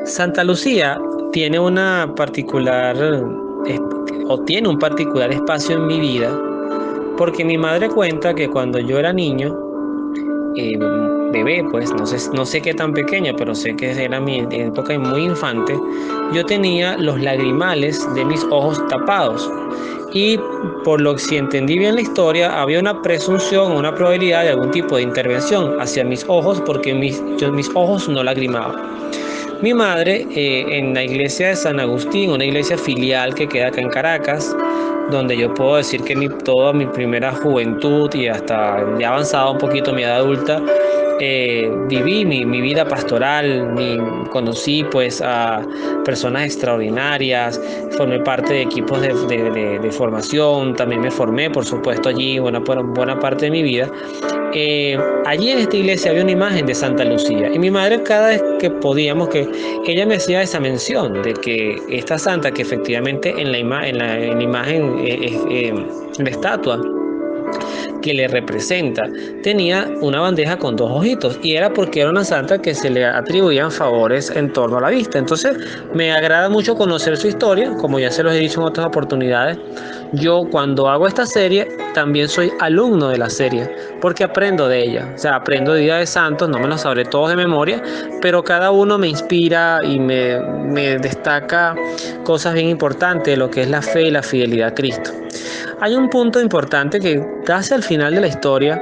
Santa Lucía tiene una particular, es- tiene un particular espacio en mi vida, porque mi madre cuenta que cuando yo era niño, eh, bebé, pues no sé qué tan pequeña, pero sé que era mi época muy infante, yo tenía los lagrimales de mis ojos tapados. Y por lo que si entendí bien la historia, había una presunción o una probabilidad de algún tipo de intervención hacia mis ojos porque mis ojos no lagrimaban. Mi madre, en la iglesia de San Agustín, una iglesia filial que queda acá en Caracas, donde yo puedo decir que toda mi primera juventud y hasta ya avanzada un poquito mi edad adulta, viví mi vida pastoral, conocí pues a personas extraordinarias, formé parte de equipos de formación, también me formé por supuesto allí buena parte de mi vida. eh, Allí en esta iglesia había una imagen de Santa Lucía y mi madre cada vez que podíamos, que ella me hacía esa mención de que esta santa que efectivamente en la imagen, la estatua que le representa, tenía una bandeja con dos ojitos y era porque era una santa que se le atribuían favores en torno a la vista. Entonces me agrada mucho conocer su historia, como ya se los he dicho en otras oportunidades. Yo cuando hago esta serie también soy alumno de la serie porque aprendo de ella, o sea, aprendo de Día de Santos, no me los sabré todos de memoria, pero cada uno me inspira y me destaca cosas bien importantes de lo que es la fe y la fidelidad a Cristo. Hay un punto importante que casi al final de la historia,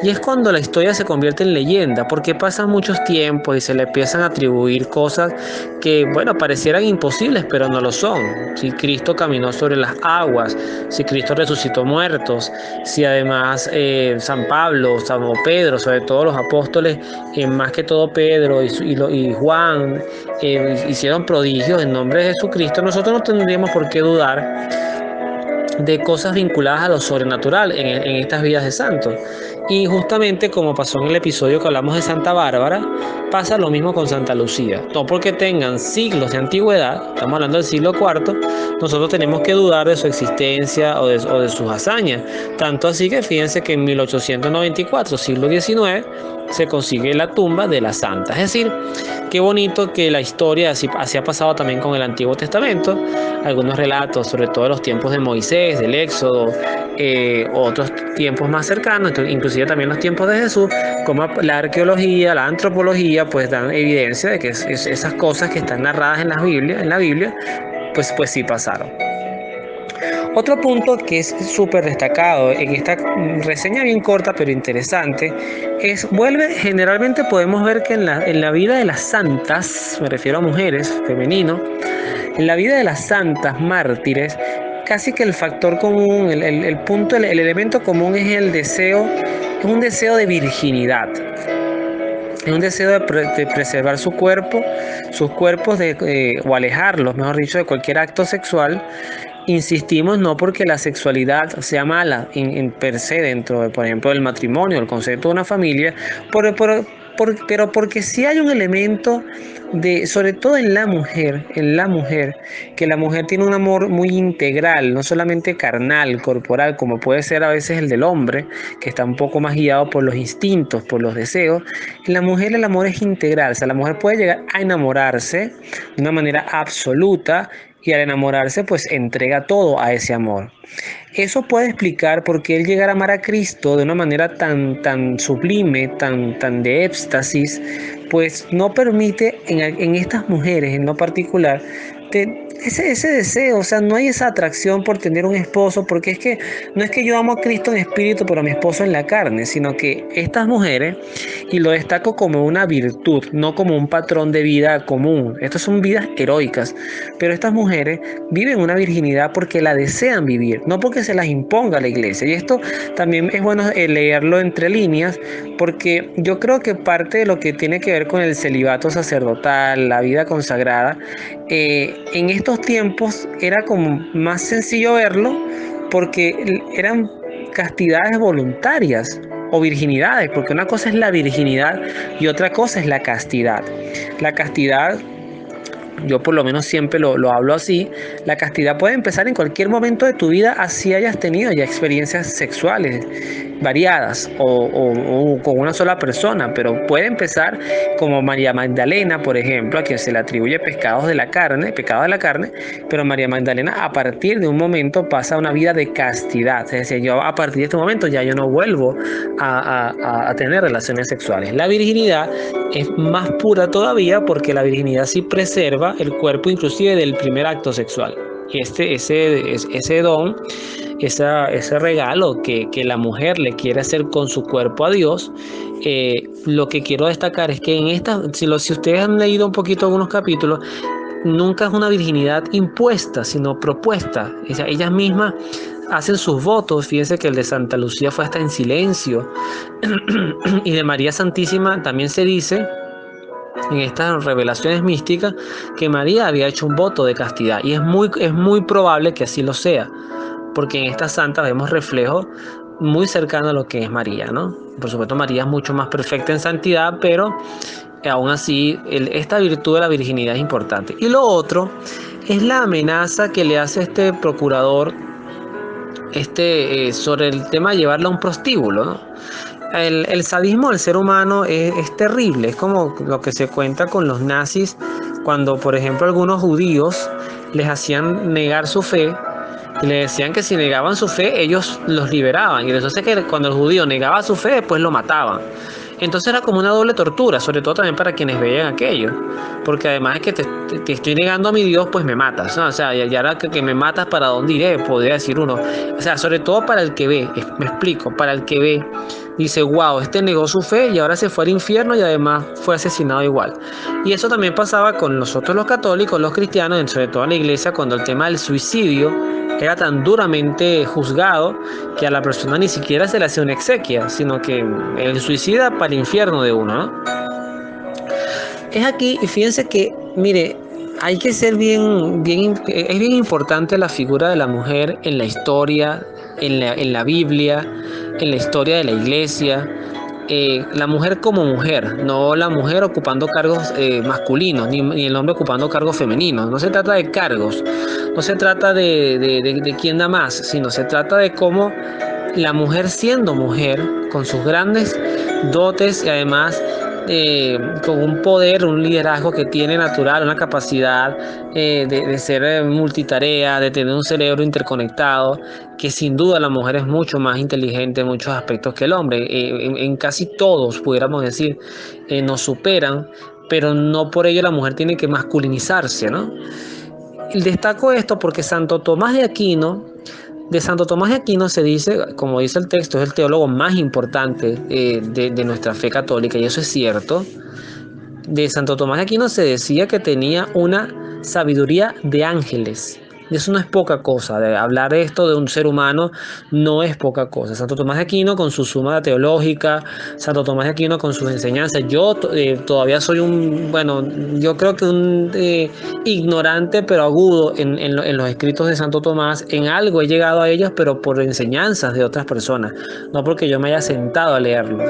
y es cuando la historia se convierte en leyenda, porque pasan muchos tiempos y se le empiezan a atribuir cosas que, bueno, parecieran imposibles, pero no lo son. Si Cristo caminó sobre las aguas, si Cristo resucitó muertos, si además San Pablo, San Pedro, sobre todo los apóstoles, más que todo Pedro y Juan, hicieron prodigios en nombre de Jesucristo, nosotros no tendríamos por qué dudar de cosas vinculadas a lo sobrenatural en estas vidas de santos. Y justamente como pasó en el episodio que hablamos de Santa Bárbara, pasa lo mismo con Santa Lucía. No porque tengan siglos de antigüedad, estamos hablando del siglo IV, nosotros tenemos que dudar de su existencia o de sus hazañas. Tanto así que fíjense que en 1894, siglo XIX, se consigue la tumba de la santa. Es decir, qué bonito que la historia así ha pasado también con el Antiguo Testamento. Algunos relatos, sobre todo de los tiempos de Moisés, del Éxodo, otros tiempos más cercanos, inclusive también los tiempos de Jesús, como la arqueología, la antropología, pues dan evidencia de que esas cosas que están narradas en la Biblia, pues sí pasaron. Otro punto que es súper destacado en esta reseña bien corta pero interesante generalmente podemos ver que en la vida de las santas, me refiero a mujeres, femenino, en la vida de las santas mártires, casi que el factor común, el punto, el elemento común es el deseo, es un deseo de virginidad. Es un deseo de preservar su cuerpo, sus cuerpos o alejarlos, mejor dicho, de cualquier acto sexual. Insistimos, no porque la sexualidad sea mala en per se dentro de, por ejemplo, del matrimonio, el concepto de una familia, pero porque sí hay un elemento sobre todo en la mujer, que la mujer tiene un amor muy integral, no solamente carnal, corporal, como puede ser a veces el del hombre, que está un poco más guiado por los instintos, por los deseos. En la mujer el amor es integral, o sea, la mujer puede llegar a enamorarse de una manera absoluta y al enamorarse pues entrega todo a ese amor. Eso puede explicar por qué el llegar a amar a Cristo de una manera tan sublime, tan de éxtasis, pues no permite en estas mujeres en lo particular ese deseo, o sea, no hay esa atracción por tener un esposo, porque es que no es que yo amo a Cristo en espíritu, pero a mi esposo en la carne, sino que estas mujeres, y lo destaco como una virtud, no como un patrón de vida común, estas son vidas heroicas, pero estas mujeres viven una virginidad porque la desean vivir, no porque se las imponga la iglesia. Y esto también es bueno leerlo entre líneas, porque yo creo que parte de lo que tiene que ver con el celibato sacerdotal, la vida consagrada, en estos tiempos era como más sencillo verlo porque eran castidades voluntarias o virginidades, porque una cosa es la virginidad y otra cosa es la castidad. La castidad, yo por lo menos siempre lo hablo así, la castidad puede empezar en cualquier momento de tu vida, así hayas tenido ya experiencias sexuales. variadas o con una sola persona, pero puede empezar como María Magdalena, por ejemplo, a quien se le atribuye pecado de la carne, pero María Magdalena a partir de un momento pasa una vida de castidad, es decir, yo a partir de este momento ya yo no vuelvo a tener relaciones sexuales. La virginidad es más pura todavía porque la virginidad sí preserva el cuerpo inclusive del primer acto sexual. Ese don, ese regalo que la mujer le quiere hacer con su cuerpo a Dios, lo que quiero destacar es que en esta, si ustedes han leído un poquito algunos capítulos, nunca es una virginidad impuesta, sino propuesta. O sea, ellas mismas hacen sus votos. Fíjense que el de Santa Lucía fue hasta en silencio. Y de María Santísima también se dice en estas revelaciones místicas que María había hecho un voto de castidad. Y es muy probable que así lo sea, porque en esta santa vemos reflejo muy cercano a lo que es María, ¿no? Por supuesto, María es mucho más perfecta en santidad, pero aún así esta virtud de la virginidad es importante. Y lo otro es la amenaza que le hace este procurador sobre el tema de llevarla a un prostíbulo, ¿no? El sadismo del ser humano es terrible, es como lo que se cuenta con los nazis cuando, por ejemplo, algunos judíos les hacían negar su fe y le decían que si negaban su fe ellos los liberaban, y entonces que cuando el judío negaba su fe después lo mataban. Entonces era como una doble tortura, sobre todo también para quienes veían aquello, porque además es que te estoy negando a mi Dios, pues me matas, ¿no? O sea, ya era que me matas, ¿para dónde iré? Podría decir uno. O sea, sobre todo para el que ve, me explico, para el que ve, dice, wow, este negó su fe y ahora se fue al infierno y además fue asesinado igual. Y eso también pasaba con nosotros los católicos, los cristianos, sobre todo en la iglesia, cuando el tema del suicidio era tan duramente juzgado que a la persona ni siquiera se le hacía una exequia, sino que el suicida para el infierno de uno, ¿no? Es aquí, y fíjense que, mire, hay que ser es bien importante la figura de la mujer en la historia, en la Biblia, en la historia de la iglesia. La mujer como mujer, no la mujer ocupando cargos masculinos, ni el hombre ocupando cargos femeninos. No se trata de cargos, no se trata de quién da más, sino se trata de cómo la mujer siendo mujer, con sus grandes dotes y además con un poder, un liderazgo que tiene natural, una capacidad de ser multitarea, de tener un cerebro interconectado, que sin duda la mujer es mucho más inteligente en muchos aspectos que el hombre. En casi todos, pudiéramos decir, nos superan, pero no por ello la mujer tiene que masculinizarse, ¿no? Y destaco esto porque de Santo Tomás de Aquino se dice, como dice el texto, es el teólogo más importante de nuestra fe católica, y eso es cierto. De Santo Tomás de Aquino se decía que tenía una sabiduría de ángeles. Y eso no es poca cosa. De hablar esto de un ser humano no es poca cosa. Santo Tomás de Aquino con su Suma Teológica, Santo Tomás de Aquino con sus enseñanzas. Yo todavía soy yo creo que un ignorante pero agudo en los escritos de Santo Tomás. En algo he llegado a ellos, pero por enseñanzas de otras personas, no porque yo me haya sentado a leerlo.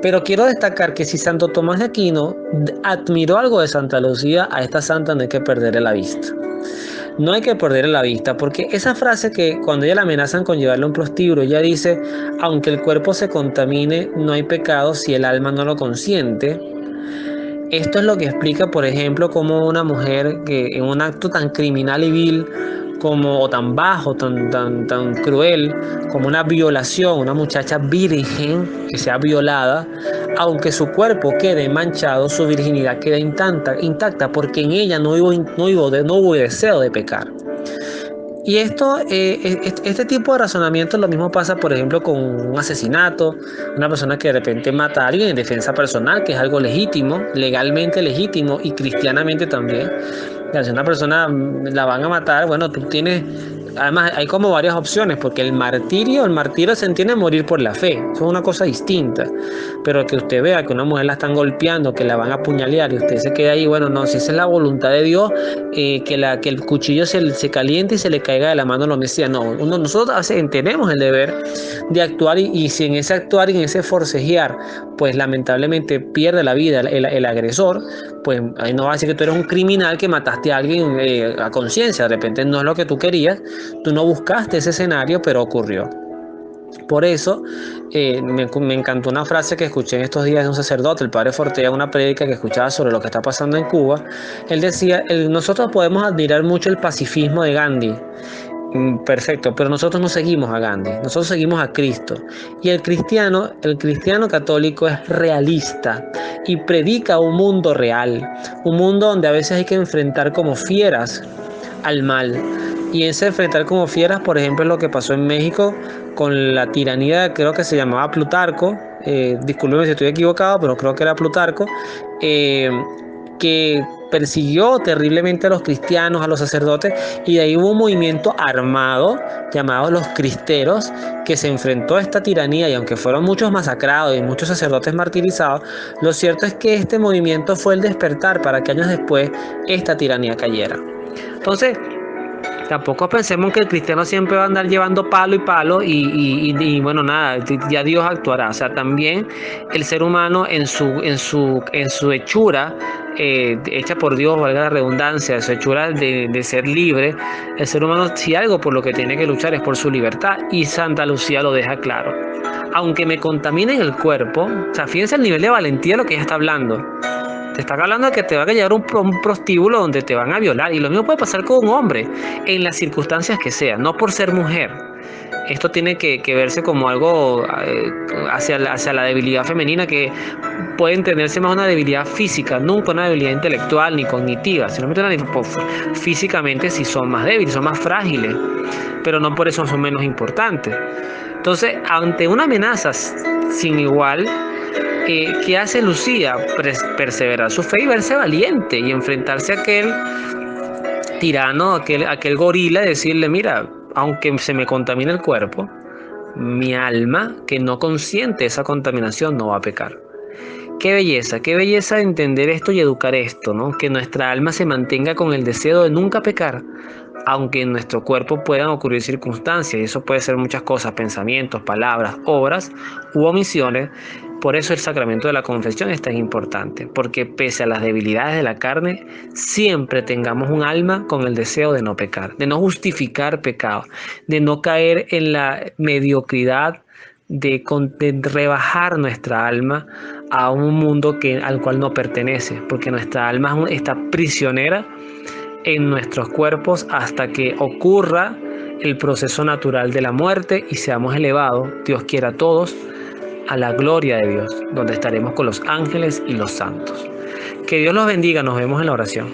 Pero quiero destacar que si Santo Tomás de Aquino admiró algo de Santa Lucía, a esta santa no hay que perderle la vista. No hay que perderle la vista, porque esa frase que cuando ella la amenazan con llevarle a un prostíbulo, ella dice, aunque el cuerpo se contamine, no hay pecado si el alma no lo consiente. Esto es lo que explica, por ejemplo, cómo una mujer que en un acto tan criminal y vil o tan bajo, tan cruel, como una violación, una muchacha virgen que sea violada, aunque su cuerpo quede manchado, su virginidad queda intacta, porque en ella no hubo deseo de pecar. Y este tipo de razonamiento lo mismo pasa, por ejemplo, con un asesinato, una persona que de repente mata a alguien en defensa personal, que es algo legítimo, legalmente legítimo y cristianamente también. Si una persona la van a matar, bueno, tú tienes, además hay como varias opciones, porque el martirio se entiende morir por la fe, eso es una cosa distinta, pero que usted vea que una mujer la están golpeando, que la van a apuñalear y usted se queda ahí, bueno, no, si esa es la voluntad de Dios, que el cuchillo se caliente y se le caiga de la mano lo Mesías, no, nosotros tenemos el deber de actuar y si en ese actuar y en ese forcejear, pues lamentablemente pierde la vida el agresor, pues ahí no va a decir que tú eres un criminal que mataste a alguien a conciencia, de repente no es lo que tú querías, tú no buscaste ese escenario, pero ocurrió. Por eso me encantó una frase que escuché en estos días de un sacerdote, el padre Fortea, una prédica que escuchaba sobre lo que está pasando en Cuba. Él decía, nosotros podemos admirar mucho el pacifismo de Gandhi. Perfecto, pero nosotros no seguimos a Gandhi, nosotros seguimos a Cristo. Y el cristiano católico es realista y predica un mundo real, un mundo donde a veces hay que enfrentar como fieras al mal. Y ese enfrentar como fieras, por ejemplo, es lo que pasó en México con la tiranía, creo que se llamaba Plutarco, discúlpeme si estoy equivocado, pero creo que era Plutarco, eh, que persiguió terriblemente a los cristianos, a los sacerdotes, y de ahí hubo un movimiento armado llamado los cristeros que se enfrentó a esta tiranía, y aunque fueron muchos masacrados y muchos sacerdotes martirizados, lo cierto es que este movimiento fue el despertar para que años después esta tiranía cayera. Entonces, tampoco pensemos que el cristiano siempre va a andar llevando palo y palo y bueno, nada, ya Dios actuará. O sea, también el ser humano en su hechura, hecha por Dios, valga la redundancia, su hechura de ser libre, el ser humano, si algo por lo que tiene que luchar es por su libertad, y Santa Lucía lo deja claro. Aunque me contaminen el cuerpo, o sea, fíjense el nivel de valentía de lo que ella está hablando. Te están hablando de que te van a llevar un prostíbulo donde te van a violar. Y lo mismo puede pasar con un hombre, en las circunstancias que sea, no por ser mujer. Esto tiene que verse como algo hacia la debilidad femenina, que puede entenderse más una debilidad física, nunca una debilidad intelectual ni cognitiva, sino físicamente sí son más débiles, son más frágiles, pero no por eso son menos importantes. Entonces, ante una amenaza sin igual, ¿qué hace Lucía? Perseverar su fe y verse valiente y enfrentarse a aquel tirano, aquel gorila, y decirle, mira, aunque se me contamine el cuerpo, mi alma, que no consiente esa contaminación, no va a pecar. Qué belleza entender esto y educar esto, ¿no? Que nuestra alma se mantenga con el deseo de nunca pecar, aunque en nuestro cuerpo puedan ocurrir circunstancias, y eso puede ser muchas cosas, pensamientos, palabras, obras u omisiones. Por eso el sacramento de la confesión es tan importante, porque pese a las debilidades de la carne, siempre tengamos un alma con el deseo de no pecar, de no justificar pecado, de no caer en la mediocridad, de rebajar nuestra alma a un mundo al cual no pertenece, porque nuestra alma está prisionera en nuestros cuerpos hasta que ocurra el proceso natural de la muerte y seamos elevados, Dios quiera, todos a la gloria de Dios, donde estaremos con los ángeles y los santos. Que Dios los bendiga, nos vemos en la oración.